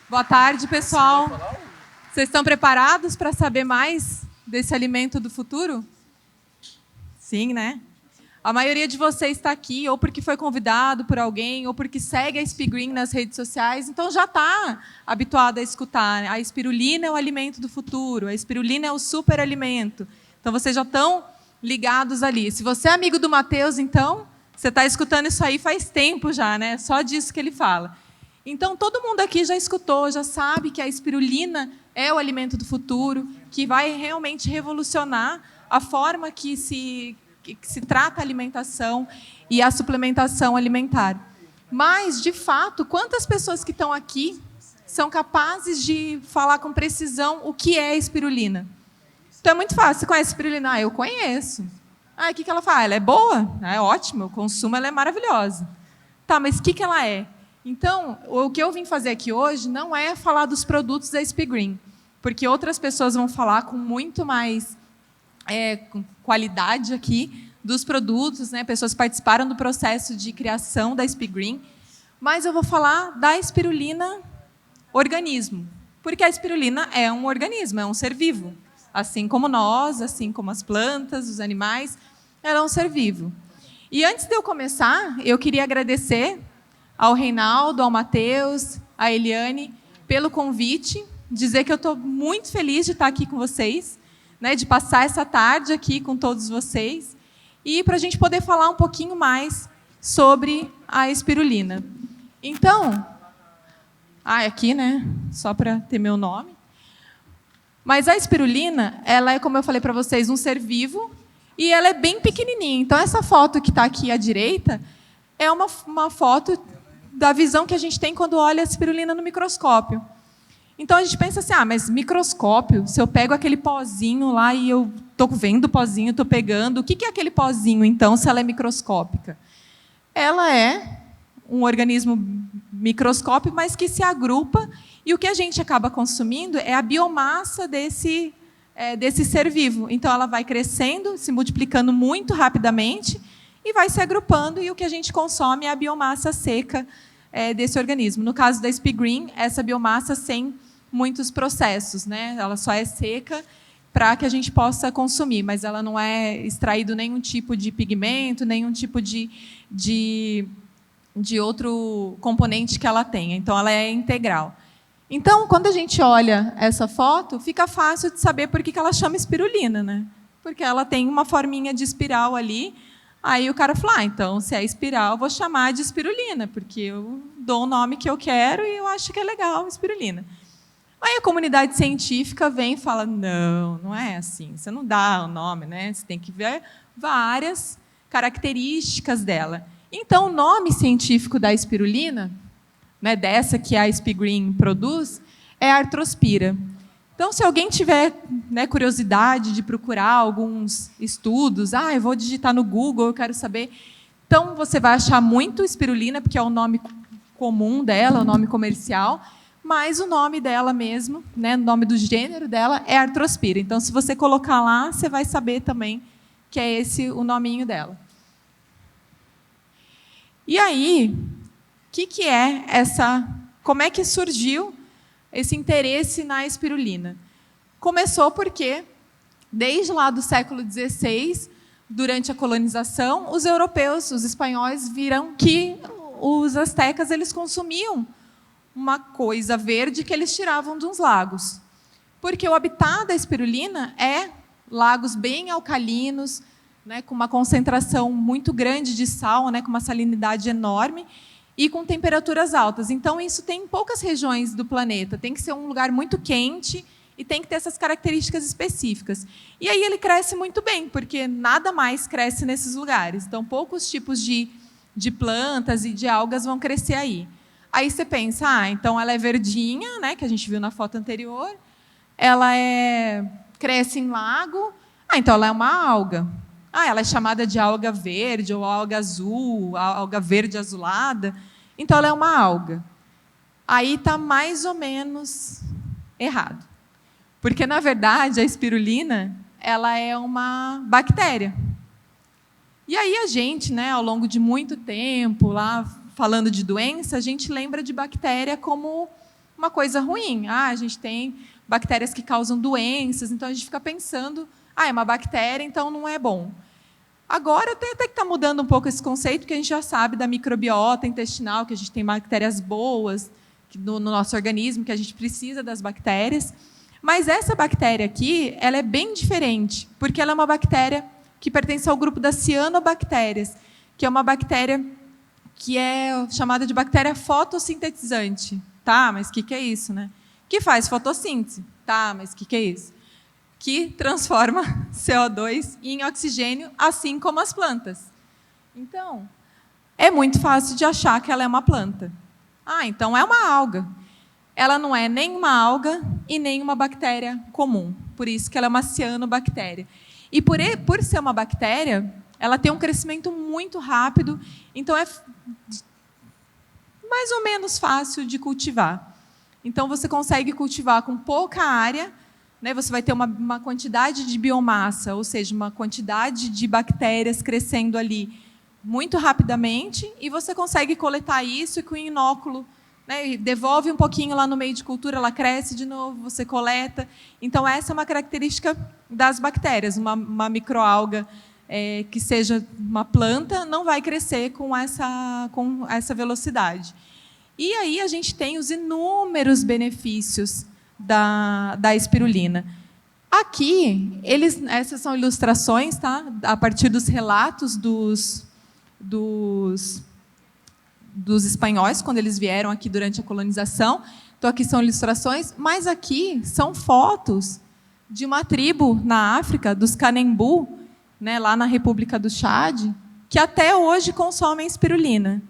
Boa tarde, pessoal. Vocês estão preparados para saber mais desse alimento do futuro? Sim, né? A maioria de vocês está aqui ou porque foi convidado por alguém ou porque segue a Spigreen nas redes sociais, então já está habituado a escutar, né? A espirulina é o alimento do futuro, a espirulina é o superalimento. Então vocês já estão ligados ali. Se você é amigo do Matheus, então, você está escutando isso aí faz tempo já, né? Só disso que ele fala. Então, todo mundo aqui já escutou, já sabe que a espirulina é o alimento do futuro, que vai realmente revolucionar a forma que se trata a alimentação e a suplementação alimentar. Mas, de fato, quantas pessoas que estão aqui são capazes de falar com precisão o que é a espirulina? Então, é muito fácil. Você conhece a espirulina? Ah, eu conheço. Ah, o que ela faz? Ela é boa? Ah, é ótimo, eu consumo, ela é maravilhosa. Tá, mas o que ela é? Então, o que eu vim fazer aqui hoje não é falar dos produtos da Spigreen, porque outras pessoas vão falar com muito mais com qualidade aqui dos produtos, né? Pessoas que participaram do processo de criação da Spigreen, mas eu vou falar da espirulina organismo, porque a espirulina é um organismo, é um ser vivo, assim como nós, assim como as plantas, os animais, ela é um ser vivo. E antes de eu começar, eu queria agradecer ao Reinaldo, ao Matheus, à Eliane, pelo convite, dizer que eu estou muito feliz de estar aqui com vocês, né, de passar essa tarde aqui com todos vocês, e para a gente poder falar um pouquinho mais sobre a espirulina. Então, aqui, né, só para ter meu nome. Mas a espirulina, ela é, como eu falei para vocês, um ser vivo, e ela é bem pequenininha. Então, essa foto que está aqui à direita é uma foto da visão que a gente tem quando olha a espirulina no microscópio. Então, a gente pensa assim, mas microscópio, se eu pego aquele pozinho lá e eu estou vendo o pozinho, estou pegando, o que é aquele pozinho, então, se ela é microscópica? Ela é um organismo microscópico, mas que se agrupa, e o que a gente acaba consumindo é a biomassa desse ser vivo. Então, ela vai crescendo, se multiplicando muito rapidamente, e vai se agrupando, e o que a gente consome é a biomassa seca desse organismo. No caso da Spigreen, essa biomassa sem muitos processos, né? Ela só é seca para que a gente possa consumir, mas ela não é extraído nenhum tipo de pigmento, nenhum tipo de outro componente que ela tenha. Então, ela é integral. Então, quando a gente olha essa foto, fica fácil de saber por que ela chama espirulina, né? Porque ela tem uma forminha de espiral ali. Aí o cara falou, então, se é espiral, eu vou chamar de espirulina, porque eu dou o nome que eu quero e eu acho que é legal, espirulina. Aí a comunidade científica vem e fala, não é assim, você não dá o nome, né? Você tem que ver várias características dela. Então, o nome científico da espirulina, né, dessa que a Spigreen produz, é artrospira. Então, se alguém tiver, né, curiosidade de procurar alguns estudos, eu vou digitar no Google, eu quero saber. Então, você vai achar muito espirulina, porque é o nome comum dela, o nome comercial, mas o nome dela mesmo, né, o nome do gênero dela é artrospira. Então, se você colocar lá, você vai saber também que é esse o nominho dela. E aí, como é que surgiu esse interesse na espirulina? Começou porque, desde lá do século XVI, durante a colonização, os europeus, os espanhóis, viram que os astecas eles consumiam uma coisa verde que eles tiravam de uns lagos. Porque o habitat da espirulina é lagos bem alcalinos, né, com uma concentração muito grande de sal, né, com uma salinidade enorme, e com temperaturas altas. Então, isso tem em poucas regiões do planeta. Tem que ser um lugar muito quente e tem que ter essas características específicas. E aí ele cresce muito bem, porque nada mais cresce nesses lugares. Então, poucos tipos de plantas e de algas vão crescer aí. Aí você pensa, então ela é verdinha, né, que a gente viu na foto anterior, ela cresce em lago, então ela é uma alga. Ela é chamada de alga verde, ou alga azul, alga verde azulada. Então, ela é uma alga. Aí está mais ou menos errado. Porque, na verdade, a espirulina ela é uma bactéria. E aí a gente, né, ao longo de muito tempo, lá falando de doença, a gente lembra de bactéria como uma coisa ruim. A gente tem bactérias que causam doenças, então a gente fica pensando, é uma bactéria, então não é bom. Agora até que está mudando um pouco esse conceito, porque a gente já sabe da microbiota intestinal, que a gente tem bactérias boas no nosso organismo, que a gente precisa das bactérias. Mas essa bactéria aqui, ela é bem diferente, porque ela é uma bactéria que pertence ao grupo das cianobactérias, que é uma bactéria que é chamada de bactéria fotossintetizante. Tá, mas o que é isso, né? Que faz fotossíntese. Tá, mas o que é isso? Que transforma CO2 em oxigênio, assim como as plantas. Então, é muito fácil de achar que ela é uma planta. Então é uma alga. Ela não é nem uma alga e nem uma bactéria comum. Por isso que ela é uma cianobactéria. E por ser uma bactéria, ela tem um crescimento muito rápido, então é mais ou menos fácil de cultivar. Então, você consegue cultivar com pouca área, né? Você vai ter uma quantidade de biomassa, ou seja, uma quantidade de bactérias crescendo ali muito rapidamente, e você consegue coletar isso e com inóculo, né? Devolve um pouquinho lá no meio de cultura, ela cresce de novo, você coleta. Então, essa é uma característica das bactérias. Uma microalga que seja uma planta não vai crescer com essa velocidade. E aí a gente tem os inúmeros benefícios da espirulina. Aqui, essas são ilustrações, tá? A partir dos relatos dos espanhóis, quando eles vieram aqui durante a colonização. Então, aqui são ilustrações, mas aqui são fotos de uma tribo na África, dos Canembu, né, lá na República do Chad, que até hoje consomem espirulina.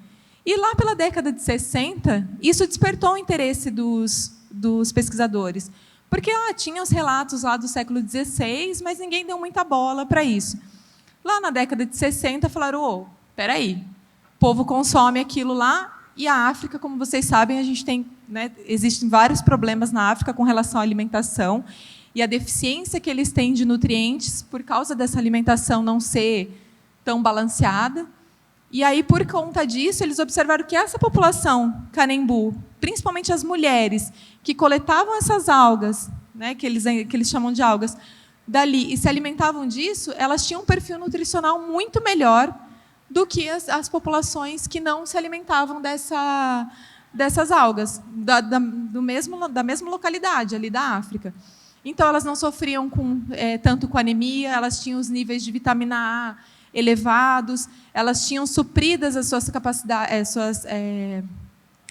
E lá pela década de 60, isso despertou o interesse dos pesquisadores. Porque tinha os relatos lá do século XVI, mas ninguém deu muita bola para isso. Lá na década de 60, falaram, espera aí, o povo consome aquilo lá, e a África, como vocês sabem, a gente tem, né, existem vários problemas na África com relação à alimentação, e a deficiência que eles têm de nutrientes por causa dessa alimentação não ser tão balanceada. E aí, por conta disso, eles observaram que essa população Canembu, principalmente as mulheres que coletavam essas algas, né, que eles chamam de algas, dali, e se alimentavam disso, elas tinham um perfil nutricional muito melhor do que as populações que não se alimentavam dessas algas, da mesma localidade ali da África. Então, elas não sofriam tanto com anemia, elas tinham os níveis de vitamina A elevados, elas tinham supridas as suas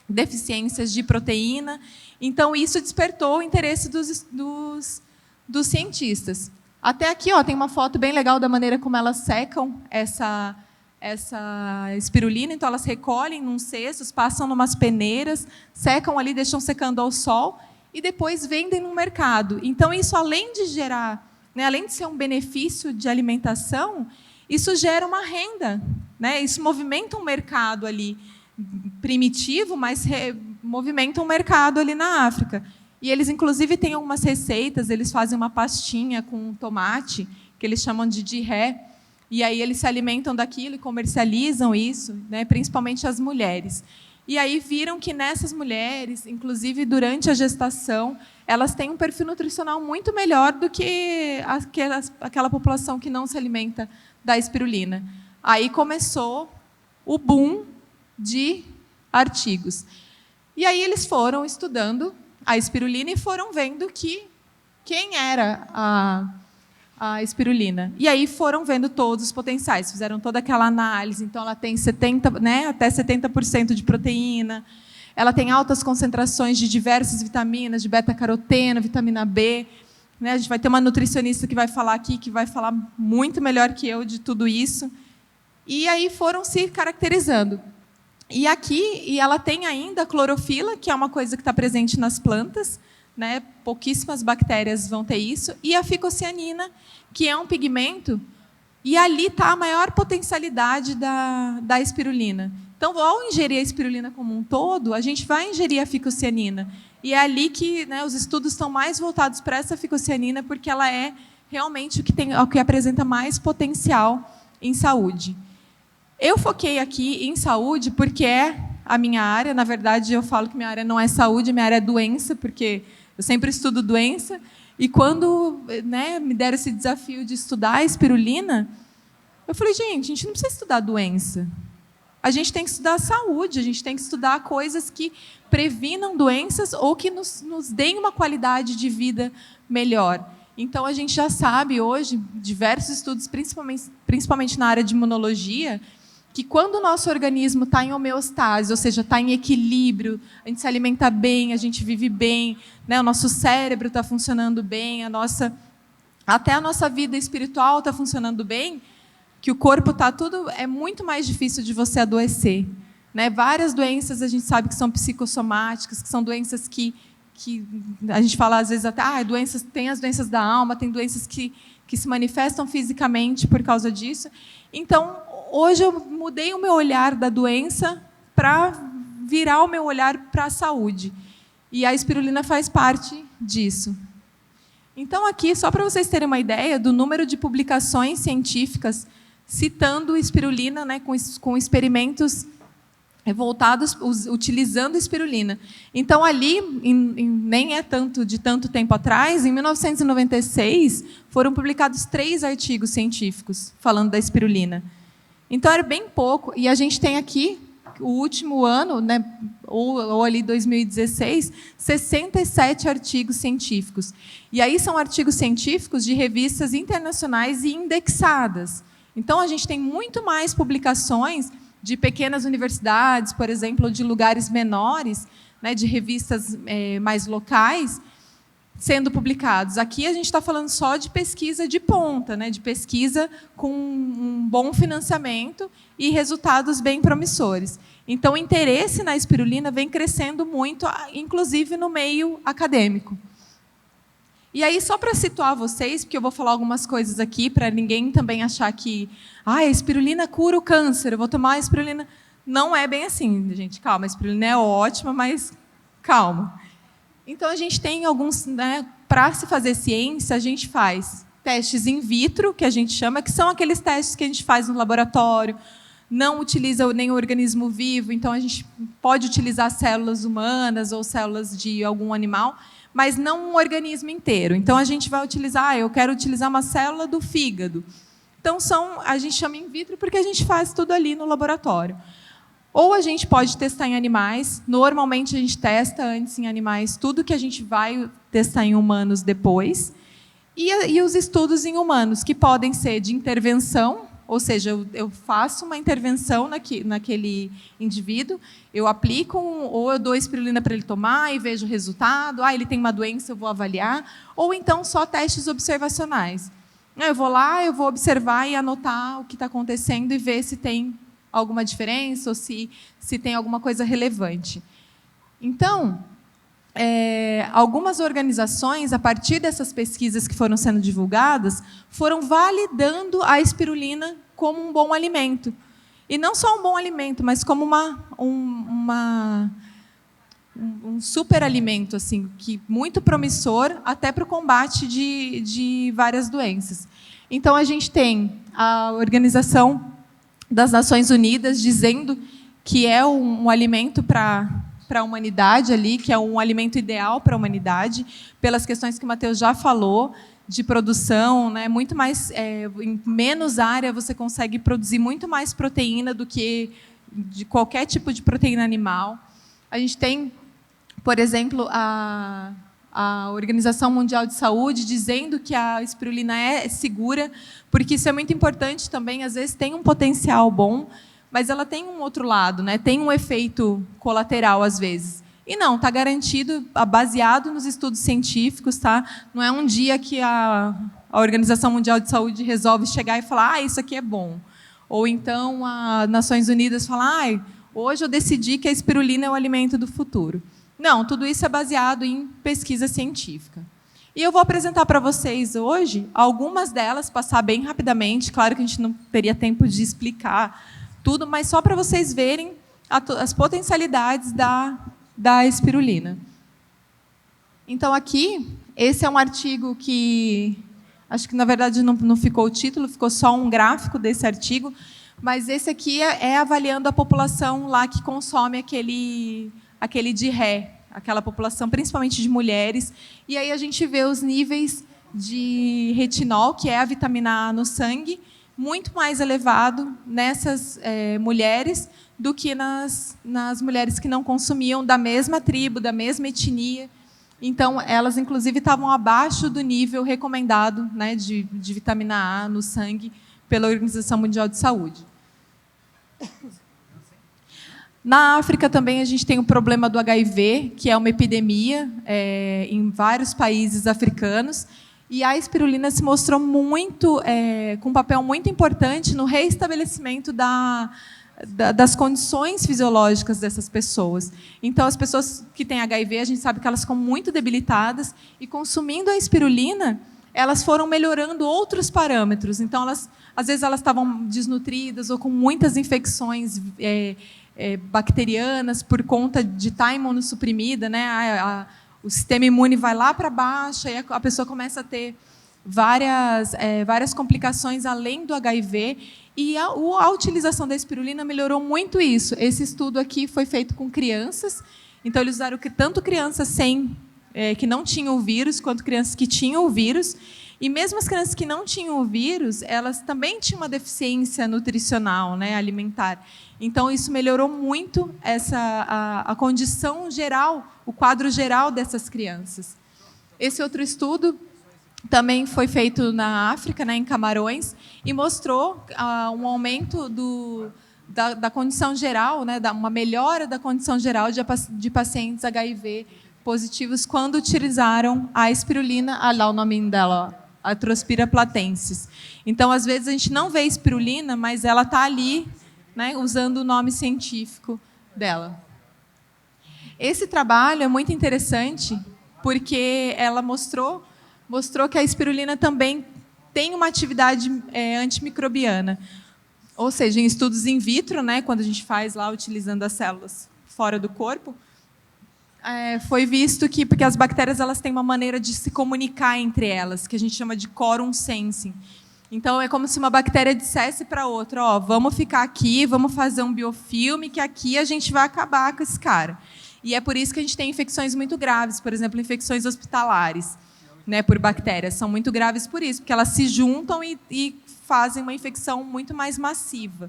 deficiências de proteína. Então, isso despertou o interesse dos cientistas. Até aqui tem uma foto bem legal da maneira como elas secam essa espirulina. Então, elas recolhem num cestos, passam numas peneiras, secam ali, deixam secando ao sol, e depois vendem no mercado. Então, isso, além de gerar, né, além de ser um benefício de alimentação, isso gera uma renda, né? Isso movimenta um mercado ali primitivo, mas movimenta um mercado ali na África. E eles, inclusive, têm algumas receitas, eles fazem uma pastinha com tomate, que eles chamam de diré, e aí eles se alimentam daquilo e comercializam isso, né, principalmente as mulheres. E aí viram que nessas mulheres, inclusive durante a gestação, elas têm um perfil nutricional muito melhor do que aquela população que não se alimenta da espirulina. Aí começou o boom de artigos. E aí eles foram estudando a espirulina e foram vendo quem era a espirulina. E aí foram vendo todos os potenciais, fizeram toda aquela análise. Então, ela tem até 70% de proteína, ela tem altas concentrações de diversas vitaminas, de beta-caroteno, vitamina B. Né? A gente vai ter uma nutricionista que vai falar aqui, que vai falar muito melhor que eu de tudo isso. E aí foram se caracterizando. E ela tem ainda a clorofila, que é uma coisa que está presente nas plantas, né? Pouquíssimas bactérias vão ter isso, e a ficocianina, que é um pigmento, e ali está a maior potencialidade da espirulina. Então, ao ingerir a espirulina como um todo, a gente vai ingerir a ficocianina. E é ali que, né, os estudos estão mais voltados para essa ficocianina, porque ela é realmente o que apresenta mais potencial em saúde. Eu foquei aqui em saúde porque é a minha área. Na verdade, eu falo que minha área não é saúde, minha área é doença, porque eu sempre estudo doença. E quando, né, me deram esse desafio de estudar a espirulina, eu falei, gente, a gente não precisa estudar doença. A gente tem que estudar a saúde, a gente tem que estudar coisas que previnam doenças ou que nos deem uma qualidade de vida melhor. Então, a gente já sabe hoje, diversos estudos, principalmente na área de imunologia, que quando o nosso organismo está em homeostase, ou seja, está em equilíbrio, a gente se alimenta bem, a gente vive bem, né, o nosso cérebro está funcionando bem, até a nossa vida espiritual está funcionando bem, que o corpo está tudo, é muito mais difícil de você adoecer. Né? Várias doenças a gente sabe que são psicossomáticas, que são doenças que a gente fala às vezes até, tem as doenças da alma, tem doenças que se manifestam fisicamente por causa disso. Então, hoje eu mudei o meu olhar da doença para virar o meu olhar para a saúde. E a espirulina faz parte disso. Então, aqui, só para vocês terem uma ideia do número de publicações científicas citando espirulina, né, com experimentos voltados, utilizando espirulina. Então, ali, nem é de tanto tempo atrás, em 1996, foram publicados 3 artigos científicos falando da espirulina. Então, era bem pouco. E a gente tem aqui, o último ano, né, ou ali 2016, 67 artigos científicos. E aí são artigos científicos de revistas internacionais e indexadas. Então, a gente tem muito mais publicações de pequenas universidades, por exemplo, ou de lugares menores, né, de revistas mais locais, sendo publicados. Aqui a gente está falando só de pesquisa de ponta, né, de pesquisa com um bom financiamento e resultados bem promissores. Então, o interesse na espirulina vem crescendo muito, inclusive no meio acadêmico. E aí, só para situar vocês, porque eu vou falar algumas coisas aqui, para ninguém também achar que a espirulina cura o câncer, eu vou tomar a espirulina. Não é bem assim, gente. Calma, a espirulina é ótima, mas calma. Então, a gente tem alguns... Né, para se fazer ciência, a gente faz testes in vitro, que a gente chama, que são aqueles testes que a gente faz no laboratório, não utiliza nem o organismo vivo, então a gente pode utilizar células humanas ou células de algum animal, mas não um organismo inteiro. Então, a gente vai utilizar, eu quero utilizar uma célula do fígado. Então, a gente chama in vitro porque a gente faz tudo ali no laboratório. Ou a gente pode testar em animais, normalmente a gente testa antes em animais tudo que a gente vai testar em humanos depois, e os estudos em humanos, que podem ser de intervenção, ou seja, eu faço uma intervenção naquele indivíduo, eu aplico, ou eu dou espirulina para ele tomar e vejo o resultado, ele tem uma doença, eu vou avaliar, ou então só testes observacionais. Eu vou lá, eu vou observar e anotar o que está acontecendo e ver se tem alguma diferença ou se tem alguma coisa relevante. Então, algumas organizações, a partir dessas pesquisas que foram sendo divulgadas, foram validando a espirulina como um bom alimento. E não só um bom alimento, mas como um superalimento, assim, muito promissor até para o combate de várias doenças. Então, a gente tem a Organização das Nações Unidas dizendo que é um alimento para a humanidade ali, que é um alimento ideal para a humanidade, pelas questões que o Matheus já falou, de produção, né, muito mais, em menos área você consegue produzir muito mais proteína do que de qualquer tipo de proteína animal. A gente tem, por exemplo, a Organização Mundial de Saúde dizendo que a espirulina é segura, porque isso é muito importante também, às vezes tem um potencial bom, mas ela tem um outro lado, né? Tem um efeito colateral, às vezes. E não, está garantido, baseado nos estudos científicos, tá? Não é um dia que a Organização Mundial de Saúde resolve chegar e falar isso aqui é bom. Ou então as Nações Unidas fala hoje eu decidi que a espirulina é o alimento do futuro. Não, tudo isso é baseado em pesquisa científica. E eu vou apresentar para vocês hoje algumas delas, passar bem rapidamente. Claro que a gente não teria tempo de explicar tudo, mas só para vocês verem as potencialidades da espirulina. Então, aqui, esse é um artigo que, acho que, na verdade, não ficou o título, ficou só um gráfico desse artigo, Mas esse aqui é avaliando a população lá que consome aquele de ré, aquela população, principalmente de mulheres. E aí a gente vê os níveis de retinol, que é a vitamina A no sangue, muito mais elevado nessas mulheres do que nas mulheres que não consumiam, da mesma tribo, da mesma etnia. Então, elas, inclusive, estavam abaixo do nível recomendado, né, de vitamina A no sangue pela Organização Mundial de Saúde. Na África também a gente tem o problema do HIV, que é uma epidemia em vários países africanos, e a espirulina se mostrou com um papel muito importante no reestabelecimento das condições fisiológicas dessas pessoas. Então, as pessoas que têm HIV, a gente sabe que elas ficam muito debilitadas, e consumindo a espirulina, elas foram melhorando outros parâmetros. Então, às vezes elas estavam desnutridas ou com muitas infecções bacterianas por conta de estar imunossuprimida, né? O sistema imune vai lá para baixo, e a pessoa começa a ter várias complicações além do HIV, e a utilização da espirulina melhorou muito isso. Esse estudo aqui foi feito com crianças, então eles usaram tanto crianças que não tinham o vírus, quanto crianças que tinham o vírus, e mesmo as crianças que não tinham o vírus, elas também tinham uma deficiência nutricional, né, alimentar. Então, isso melhorou muito a condição geral, o quadro geral dessas crianças. Esse outro estudo também foi feito na África, né, em Camarões, e mostrou um aumento da condição geral, né, uma melhora da condição geral de pacientes HIV positivos quando utilizaram a espirulina, lá o nome dela, ó, Atrospira platensis. Então, às vezes, a gente não vê espirulina, mas ela está ali, né, usando o nome científico dela. Esse trabalho é muito interessante, porque ela mostrou que a espirulina também tem uma atividade antimicrobiana. Ou seja, em estudos in vitro, né, quando a gente faz lá utilizando as células fora do corpo, foi visto que, porque as bactérias elas têm uma maneira de se comunicar entre elas, que a gente chama de quorum sensing. Então, é como se uma bactéria dissesse para outra, ó, vamos ficar aqui, vamos fazer um biofilme, que aqui a gente vai acabar com esse cara. E é por isso que a gente tem infecções muito graves, por exemplo, infecções hospitalares, né, por bactérias. São muito graves por isso, porque elas se juntam e fazem uma infecção muito mais massiva.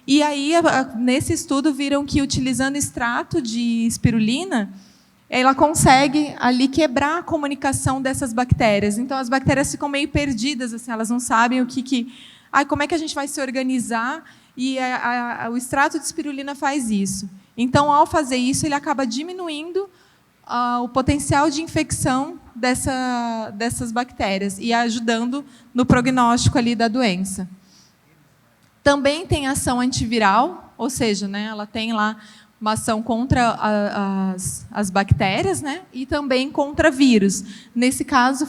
E aí, nesse estudo, viram que, utilizando extrato de espirulina, ela consegue ali quebrar a comunicação dessas bactérias. Então, as bactérias ficam meio perdidas, assim, elas não sabem como é que a gente vai se organizar, e o extrato de espirulina faz isso. Então, ao fazer isso, ele acaba diminuindo o potencial de infecção dessas bactérias e ajudando no prognóstico ali da doença. Também tem ação antiviral, ou seja, né, ela tem lá uma ação contra as bactérias, né, e também contra vírus. Nesse caso,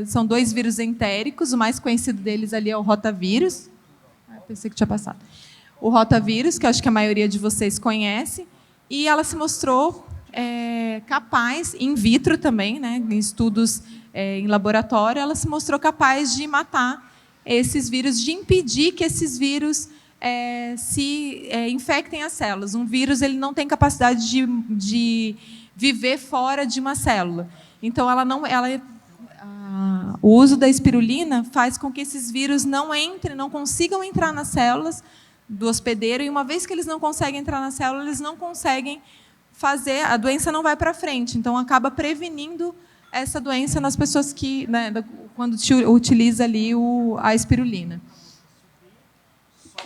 são 2 vírus entéricos, o mais conhecido deles ali é o rotavírus. Pensei que tinha passado. O rotavírus, que eu acho que a maioria de vocês conhece, e ela se mostrou capaz, in vitro também, né, em estudos em laboratório, ela se mostrou capaz de matar esses vírus, de impedir que esses vírus se infectem as células. Um vírus ele não tem capacidade de viver fora de uma célula. Então, o uso da espirulina faz com que esses vírus não consigam entrar nas células do hospedeiro, e uma vez que eles não conseguem entrar na célula, eles não conseguem a doença não vai para frente. Então, acaba prevenindo essa doença nas pessoas que, né, quando utiliza ali a espirulina.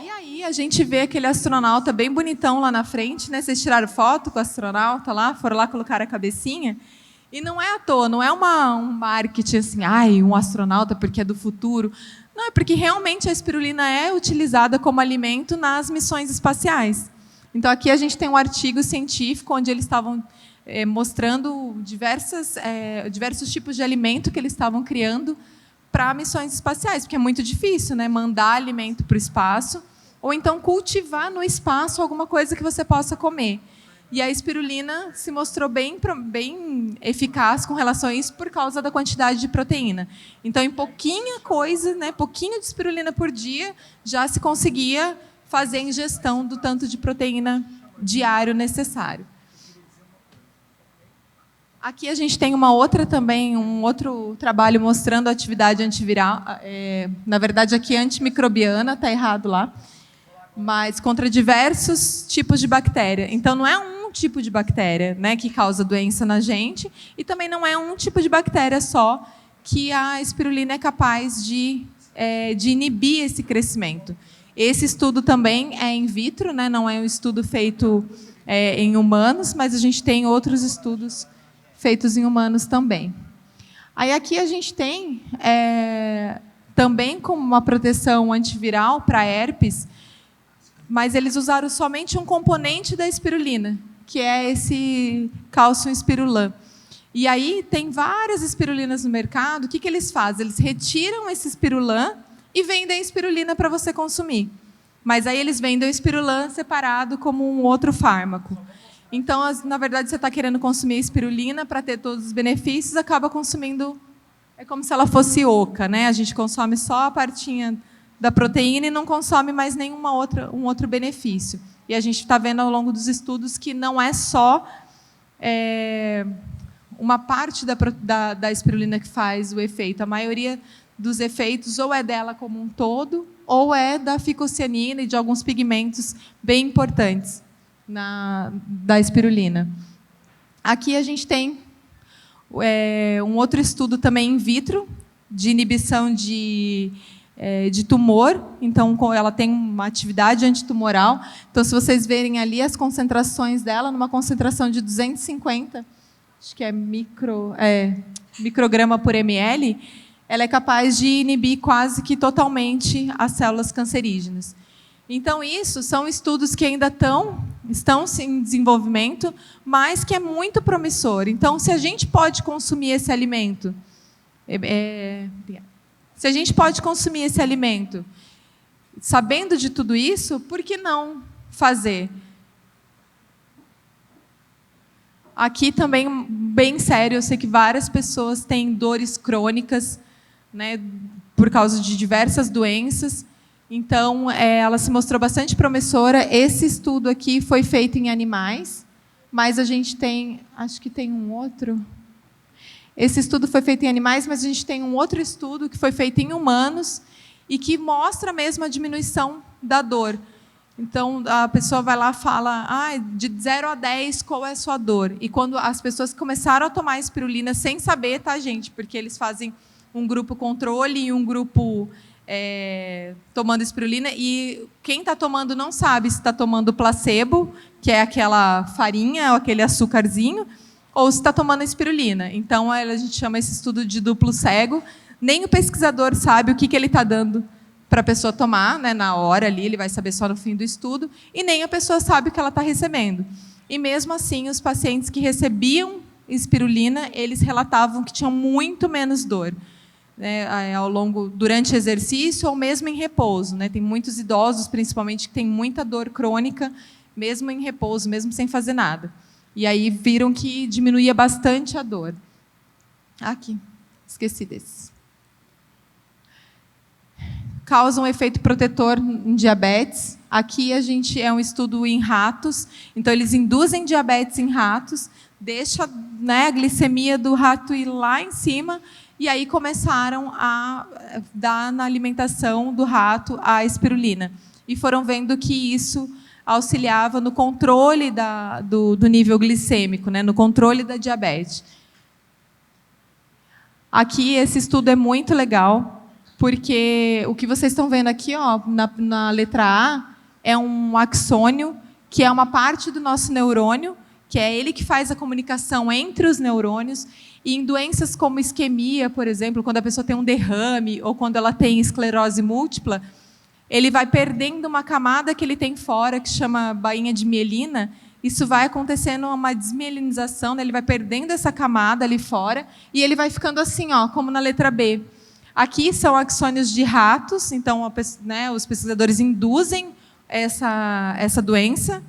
E aí a gente vê aquele astronauta bem bonitão lá na frente, né? Vocês tiraram foto com o astronauta lá, foram lá colocar a cabecinha. E não é à toa, não é um marketing assim, um astronauta porque é do futuro. Não, é porque realmente a espirulina é utilizada como alimento nas missões espaciais. Então, aqui a gente tem um artigo científico onde eles estavam mostrando diversos tipos de alimento que eles estavam criando para missões espaciais, porque é muito difícil, né, mandar alimento para o espaço, ou então cultivar no espaço alguma coisa que você possa comer. E a espirulina se mostrou bem eficaz com relação a isso por causa da quantidade de proteína. Então, em pouquinha coisa, né, pouquinho de espirulina por dia, já se conseguia fazer a ingestão do tanto de proteína diário necessário. Aqui a gente tem uma outra também, um outro trabalho mostrando a atividade antiviral. Na verdade, aqui é antimicrobiana, está errado lá, mas contra diversos tipos de bactéria. Então, não é um tipo de bactéria, né, que causa doença na gente, e também não é um tipo de bactéria só que a espirulina é capaz de inibir esse crescimento. Esse estudo também é in vitro, né, não é um estudo feito em humanos, mas a gente tem outros estudos feitos em humanos também. Aí aqui a gente tem também como uma proteção antiviral para herpes, mas eles usaram somente um componente da espirulina, que é esse Calcium Spirulan. E aí tem várias espirulinas no mercado. O que eles fazem? Eles retiram esse espirulan e vendem a espirulina para você consumir. Mas aí eles vendem o espirulan separado como um outro fármaco. Então, na verdade, você está querendo consumir a espirulina para ter todos os benefícios, acaba consumindo... É como se ela fosse oca, né? A gente consome só a partinha da proteína e não consome mais um outro benefício. E a gente está vendo ao longo dos estudos que não é só uma parte da espirulina que faz o efeito. A maioria dos efeitos ou é dela como um todo, ou é da ficocianina e de alguns pigmentos bem importantes da espirulina. Aqui a gente tem um outro estudo também in vitro, de inibição de tumor. Então, ela tem uma atividade antitumoral. Então, se vocês verem ali as concentrações dela, numa concentração de 250, acho que é micrograma por ml, ela é capaz de inibir quase que totalmente as células cancerígenas. Então, isso são estudos que ainda estão em desenvolvimento, mas que é muito promissor. Então, se a gente pode consumir esse alimento... Se a gente pode consumir esse alimento sabendo de tudo isso, por que não fazer? Aqui também, bem sério, eu sei que várias pessoas têm dores crônicas, né, por causa de diversas doenças. Então, ela se mostrou bastante promissora. Esse estudo aqui foi feito em animais, mas a gente tem... Acho que tem um outro... Esse estudo foi feito em animais, mas a gente tem um outro estudo que foi feito em humanos e que mostra mesmo a diminuição da dor. Então, a pessoa vai lá e fala, de 0 a 10, qual é a sua dor? E quando as pessoas começaram a tomar espirulina sem saber, tá, gente? Porque eles fazem um grupo controle e um grupo tomando espirulina, e quem está tomando não sabe se está tomando placebo, que é aquela farinha ou aquele açúcarzinho, ou se está tomando a espirulina. Então, a gente chama esse estudo de duplo cego. Nem o pesquisador sabe o que ele está dando para a pessoa tomar, né, na hora ali, ele vai saber só no fim do estudo, e nem a pessoa sabe o que ela está recebendo. E, mesmo assim, os pacientes que recebiam espirulina, eles relatavam que tinham muito menos dor, né, durante o exercício ou mesmo em repouso, né? Tem muitos idosos, principalmente, que têm muita dor crônica, mesmo em repouso, mesmo sem fazer nada. E aí viram que diminuía bastante a dor. Aqui, esqueci desse. Causa um efeito protetor em diabetes. Aqui é um estudo em ratos. Então, eles induzem diabetes em ratos, deixa, né, a glicemia do rato ir lá em cima, e aí começaram a dar na alimentação do rato a espirulina. E foram vendo que isso auxiliava no controle do nível glicêmico, né, no controle da diabetes. Aqui, esse estudo é muito legal, porque o que vocês estão vendo aqui, na letra A, é um axônio, que é uma parte do nosso neurônio, que é ele que faz a comunicação entre os neurônios. E em doenças como isquemia, por exemplo, quando a pessoa tem um derrame ou quando ela tem esclerose múltipla, ele vai perdendo uma camada que ele tem fora, que chama bainha de mielina. Isso vai acontecendo uma desmielinização, né? Ele vai perdendo essa camada ali fora e ele vai ficando assim, como na letra B. Aqui são axônios de ratos, então, né, os pesquisadores induzem essa doença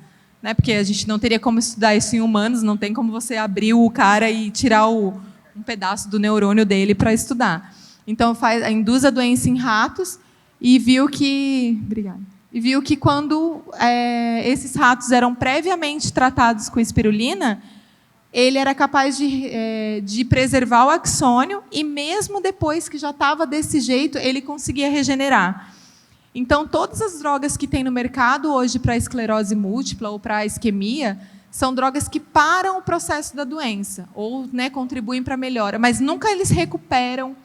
né? Porque a gente não teria como estudar isso em humanos, não tem como você abrir o cara e tirar um pedaço do neurônio dele para estudar. Então, induz a doença em ratos e viu que... Obrigada. E viu que quando esses ratos eram previamente tratados com espirulina, ele era capaz de preservar o axônio e, mesmo depois que já estava desse jeito, ele conseguia regenerar. Então, todas as drogas que tem no mercado hoje para esclerose múltipla ou para isquemia são drogas que param o processo da doença ou, né, contribuem para a melhora, mas nunca eles recuperam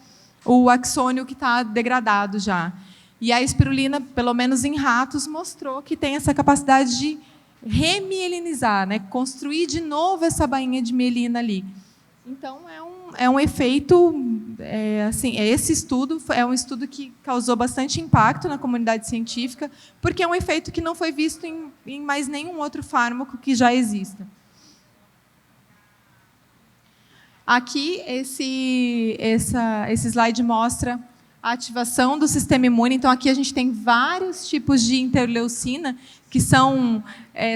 o axônio que está degradado já. E a espirulina, pelo menos em ratos, mostrou que tem essa capacidade de remielinizar, né, construir de novo essa bainha de mielina ali. Então, é um efeito... esse estudo é um estudo que causou bastante impacto na comunidade científica, porque é um efeito que não foi visto em mais nenhum outro fármaco que já exista. Aqui, esse slide mostra a ativação do sistema imune. Então, aqui a gente tem vários tipos de interleucina, que são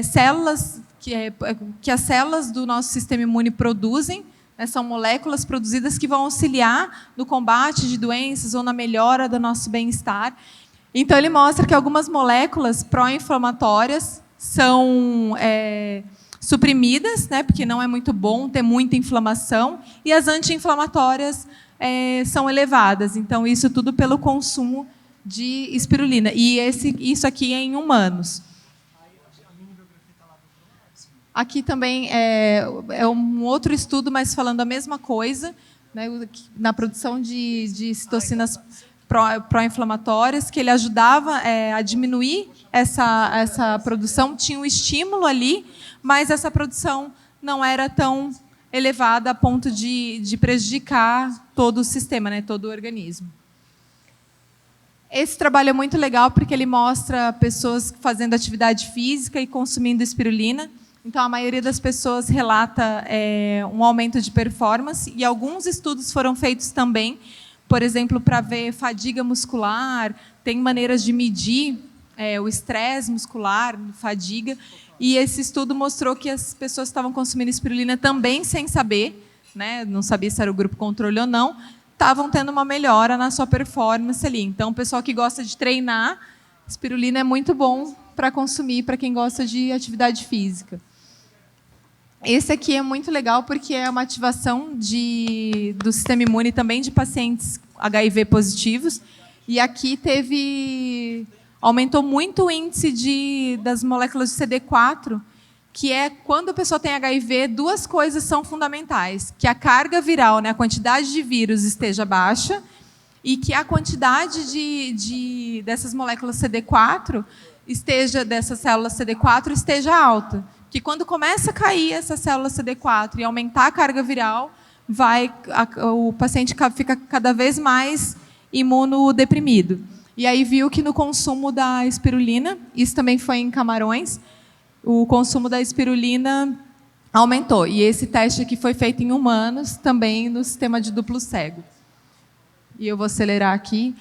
células que as células do nosso sistema imune produzem, né, são moléculas produzidas que vão auxiliar no combate de doenças ou na melhora do nosso bem-estar. Então, ele mostra que algumas moléculas pró-inflamatórias são suprimidas, né, porque não é muito bom ter muita inflamação, e as anti-inflamatórias são elevadas. Então, isso tudo pelo consumo de espirulina. E isso aqui é em humanos. Aqui também é um outro estudo, mas falando a mesma coisa, né, na produção de citocinas pró-inflamatórias, que ele ajudava a diminuir essa produção, tinha um estímulo ali, mas essa produção não era tão elevada a ponto de prejudicar todo o sistema, né, todo o organismo. Esse trabalho é muito legal porque ele mostra pessoas fazendo atividade física e consumindo espirulina. Então, a maioria das pessoas relata um aumento de performance, e alguns estudos foram feitos também, por exemplo, para ver fadiga muscular, tem maneiras de medir o estresse muscular, fadiga, e esse estudo mostrou que as pessoas estavam consumindo espirulina também sem saber, né, não sabia se era o grupo controle ou não, estavam tendo uma melhora na sua performance ali. Então, o pessoal que gosta de treinar, espirulina é muito bom para consumir, para quem gosta de atividade física. Esse aqui é muito legal porque é uma ativação do sistema imune também de pacientes HIV positivos. E aqui aumentou muito o índice das moléculas de CD4, que é quando a pessoa tem HIV, duas coisas são fundamentais: que a carga viral, né, a quantidade de vírus esteja baixa, e que a quantidade dessas moléculas CD4 dessas células CD4 esteja alta. Que quando começa a cair essa célula CD4 e aumentar a carga viral, o paciente fica cada vez mais imunodeprimido. E aí viu que no consumo da espirulina, isso também foi em camarões, o consumo da espirulina aumentou. E esse teste aqui foi feito em humanos, também no sistema de duplo cego. E eu vou acelerar aqui.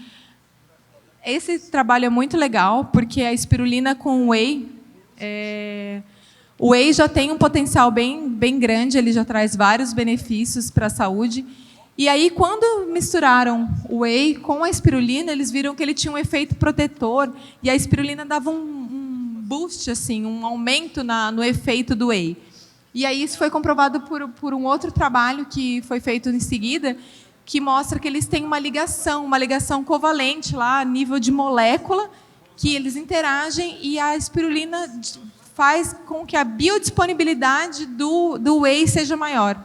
Esse trabalho é muito legal, porque a espirulina com whey... O whey já tem um potencial bem grande, ele já traz vários benefícios para a saúde. E aí, quando misturaram o whey com a espirulina, eles viram que ele tinha um efeito protetor, e a espirulina dava um boost, assim, um aumento no efeito do whey. E aí isso foi comprovado por um outro trabalho que foi feito em seguida, que mostra que eles têm uma ligação covalente lá, a nível de molécula, que eles interagem, e a espirulina faz com que a biodisponibilidade do whey seja maior.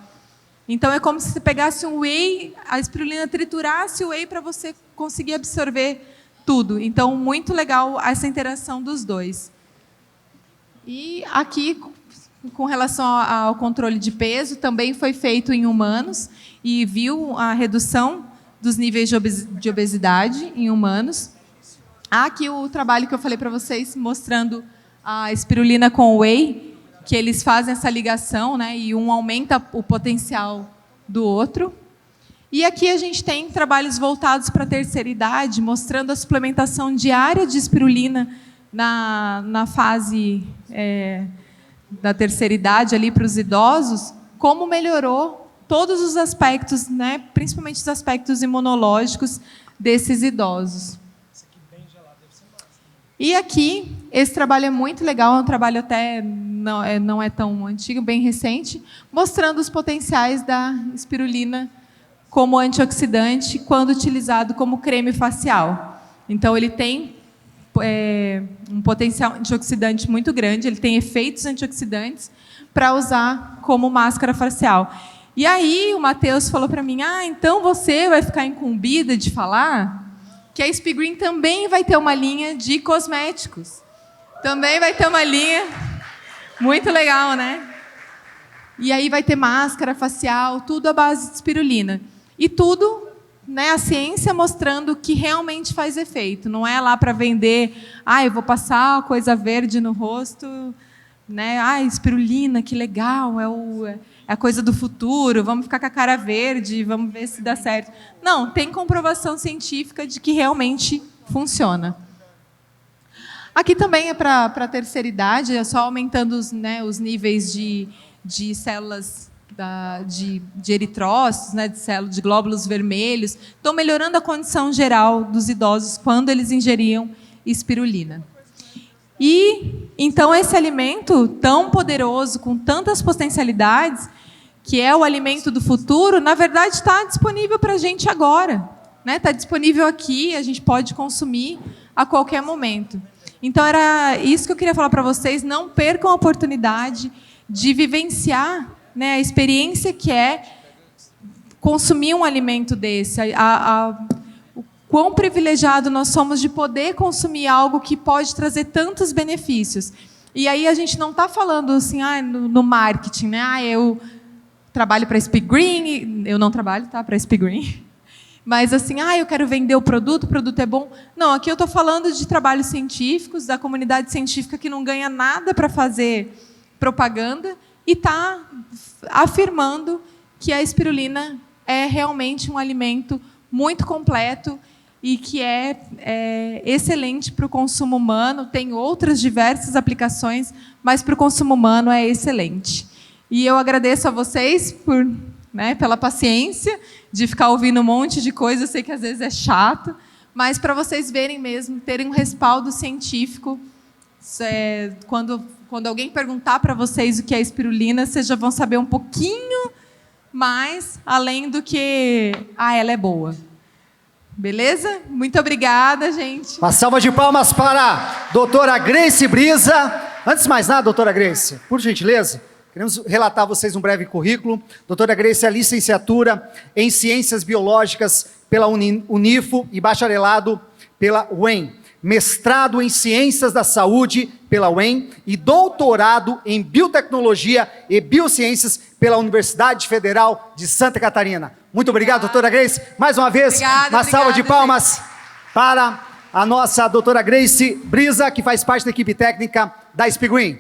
Então, é como se você pegasse um whey, a espirulina triturasse o whey para você conseguir absorver tudo. Então, muito legal essa interação dos dois. E aqui, com relação ao controle de peso, também foi feito em humanos e viu a redução dos níveis de obesidade em humanos. Aqui o trabalho que eu falei para vocês, mostrando a espirulina com whey, que eles fazem essa ligação, né, e um aumenta o potencial do outro. E aqui a gente tem trabalhos voltados para a terceira idade, mostrando a suplementação diária de espirulina na fase da terceira idade ali para os idosos, como melhorou todos os aspectos, né, principalmente os aspectos imunológicos desses idosos. E aqui, esse trabalho é muito legal, é um trabalho até não é tão antigo, bem recente, mostrando os potenciais da espirulina como antioxidante quando utilizado como creme facial. Então, ele tem um potencial antioxidante muito grande, ele tem efeitos antioxidantes para usar como máscara facial. E aí, o Matheus falou para mim, então você vai ficar incumbida de falar que a SP Green também vai ter uma linha de cosméticos. Também vai ter uma linha muito legal, né? E aí vai ter máscara facial, tudo à base de espirulina. E tudo, né, a ciência mostrando que realmente faz efeito. Não é lá para vender, eu vou passar coisa verde no rosto, né? Espirulina, que legal, é a coisa do futuro, vamos ficar com a cara verde, vamos ver se dá certo. Não, tem comprovação científica de que realmente funciona. Aqui também é para a terceira idade, é só aumentando os níveis de células de eritrócitos, né, de glóbulos vermelhos. Estão melhorando a condição geral dos idosos quando eles ingeriam espirulina. E, então, esse alimento tão poderoso, com tantas potencialidades, que é o alimento do futuro, na verdade, está disponível para a gente agora. Está disponível aqui, a gente pode consumir a qualquer momento. Então, era isso que eu queria falar para vocês. Não percam a oportunidade de vivenciar, né, a experiência que é consumir um alimento desse. O quão privilegiado nós somos de poder consumir algo que pode trazer tantos benefícios. E aí a gente não está falando assim, no marketing, né? Eu trabalho para a SP Green, eu não trabalho, tá, para a SP Green. Mas assim, eu quero vender o produto é bom. Não, aqui eu estou falando de trabalhos científicos, da comunidade científica que não ganha nada para fazer propaganda e está afirmando que a espirulina é realmente um alimento muito completo e que é excelente para o consumo humano. Tem outras diversas aplicações, mas para o consumo humano é excelente. E eu agradeço a vocês pela paciência de ficar ouvindo um monte de coisa. Eu sei que às vezes é chato, mas para vocês verem mesmo, terem um respaldo científico. Quando alguém perguntar para vocês o que é espirulina, vocês já vão saber um pouquinho mais, além do que ela é boa. Beleza? Muito obrigada, gente. Uma salva de palmas para a doutora Grace Brisa. Antes de mais nada, doutora Grace, por gentileza, queremos relatar a vocês um breve currículo. Doutora Grace é licenciatura em Ciências Biológicas pela Unifo e bacharelado pela UEM. Mestrado em Ciências da Saúde pela UEM e doutorado em Biotecnologia e Biociências pela Universidade Federal de Santa Catarina. Muito obrigado, doutora Grace. Mais uma vez, uma salva de palmas para a nossa doutora Grace Brisa, que faz parte da equipe técnica da SP Green.